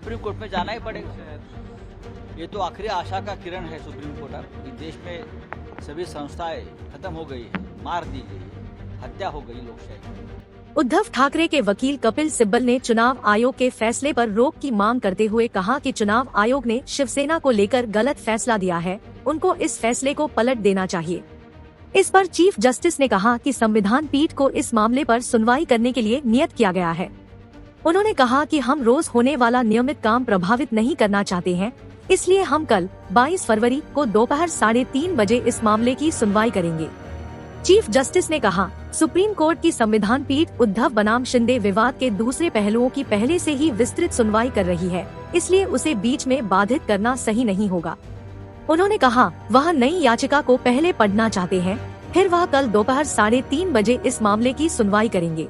Supreme court में जाना ही पड़ेगा। ये तो आखिरी आशा का किरण है सुप्रीम कोर्ट। अब देश में सभी संस्थाएं खत्म हो गई है, मार दी गई है, हत्या हो गई लोकशाही। उद्धव ठाकरे के वकील कपिल सिब्बल ने चुनाव आयोग के फैसले पर रोक की मांग करते हुए कहा कि चुनाव आयोग ने शिवसेना को लेकर गलत फैसला दिया है, उनको इस फैसले को पलट देना चाहिए। इस पर चीफ जस्टिस ने कहा कि संविधान पीठ को इस मामले पर सुनवाई करने के लिए नियत किया गया है। उन्होंने कहा कि हम रोज होने वाला नियमित काम प्रभावित नहीं करना चाहते हैं, इसलिए हम कल 22 फरवरी को दोपहर 3:30 बजे इस मामले की सुनवाई करेंगे। चीफ जस्टिस ने कहा, सुप्रीम कोर्ट की संविधान पीठ उद्धव बनाम शिंदे विवाद के दूसरे पहलुओं की पहले से ही विस्तृत सुनवाई कर रही है, इसलिए उसे बीच में बाधित करना सही नहीं होगा। उन्होंने कहा, वह नई याचिका को पहले पढ़ना चाहते हैं, फिर वह कल दोपहर 3:30 बजे इस मामले की सुनवाई करेंगे।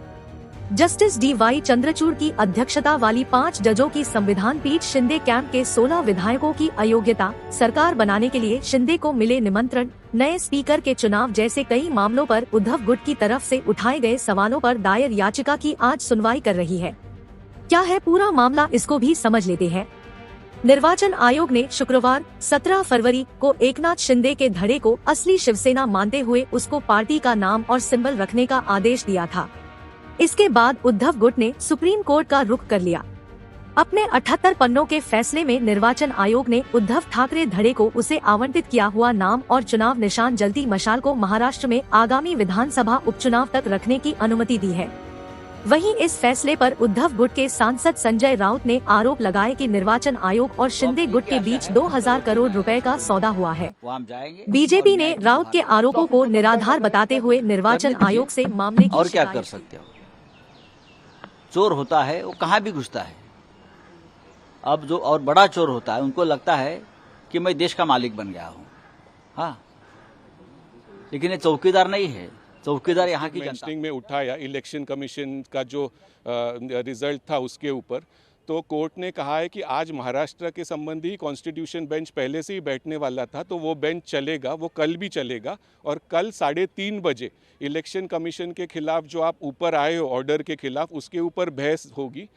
जस्टिस DY चंद्रचूड़ की अध्यक्षता वाली 5 जजों की संविधान पीठ शिंदे कैंप के 16 विधायकों की अयोग्यता, सरकार बनाने के लिए शिंदे को मिले निमंत्रण, नए स्पीकर के चुनाव जैसे कई मामलों पर उद्धव गुट की तरफ से उठाए गए सवालों पर दायर याचिका की आज सुनवाई कर रही है। क्या है पूरा मामला, इसको भी समझ लेते हैं। निर्वाचन आयोग ने शुक्रवार 17 फरवरी को एकनाथ शिंदे के धड़े को असली शिवसेना मानते हुए उसको पार्टी का नाम और सिंबल रखने का आदेश दिया था। इसके बाद उद्धव गुट ने सुप्रीम कोर्ट का रुख कर लिया। अपने 78 पन्नों के फैसले में निर्वाचन आयोग ने उद्धव ठाकरे धड़े को उसे आवंटित किया हुआ नाम और चुनाव निशान जलती मशाल को महाराष्ट्र में आगामी विधानसभा उपचुनाव तक रखने की अनुमति दी है। वहीं इस फैसले पर उद्धव गुट के सांसद संजय राउत ने आरोप लगाए कि निर्वाचन आयोग और शिंदे गुट के बीच 2000 करोड़ रुपए का सौदा हुआ है। बीजेपी ने राउत के आरोपों को निराधार बताते हुए निर्वाचन आयोग से मामले की और क्या कर सकते हो। चोर होता है वो कहाँ भी घुसता है। अब जो और बड़ा चोर होता है उनको लगता है कि मैं देश का मालिक बन गया हूँ। हाँ, लेकिन ये चौकीदार नहीं है, चौकीदार यहाँ की जनता में उठाया इलेक्शन कमीशन का जो रिजल्ट था उसके ऊपर, तो कोर्ट ने कहा है कि आज महाराष्ट्र के संबंधी कॉन्स्टिट्यूशन बेंच पहले से ही बैठने वाला था, तो वो बेंच चलेगा, वो कल भी चलेगा और कल 3:30 बजे इलेक्शन कमीशन के खिलाफ जो आप ऊपर आए हो ऑर्डर के खिलाफ, उसके ऊपर बहस होगी।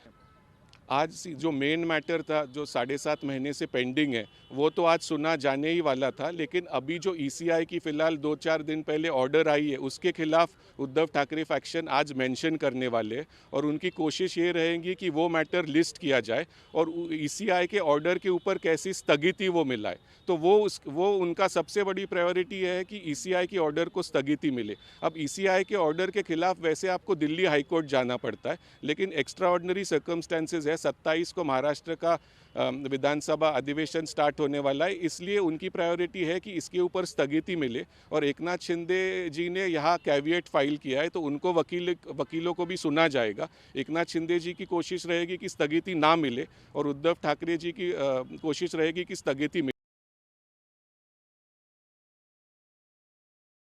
आज जो मेन मैटर था जो 7.5 महीने से पेंडिंग है वो तो आज सुना जाने ही वाला था, लेकिन अभी जो ECI की फिलहाल 2-4 दिन पहले ऑर्डर आई है उसके खिलाफ उद्धव ठाकरे फैक्शन आज मेंशन करने वाले हैं और उनकी कोशिश ये रहेगी कि वो मैटर लिस्ट किया जाए और ECI के ऑर्डर के ऊपर कैसी स्थगिति वो मिलाए। तो वो उनका सबसे बड़ी प्रायोरिटी है कि ECI के ऑर्डर को स्थगिति मिले। अब ECI के ऑर्डर के खिलाफ वैसे आपको दिल्ली हाईकोर्ट जाना पड़ता है, लेकिन एक्स्ट्रा ऑर्डिनरी सर्कमस्टेंसेज है। 27 को महाराष्ट्र का विधानसभा अधिवेशन स्टार्ट होने वाला है, इसलिए उनकी प्रायोरिटी है कि इसके ऊपर स्थगिति मिले। और एकनाथ शिंदे जी ने यहाँ कैविएट फाइल किया है, तो उनको वकीलों को भी सुना जाएगा। एकनाथ शिंदे जी की कोशिश रहेगी कि स्थगिति ना मिले और उद्धव ठाकरे जी की कोशिश रहेगी कि स्थगिति मिले।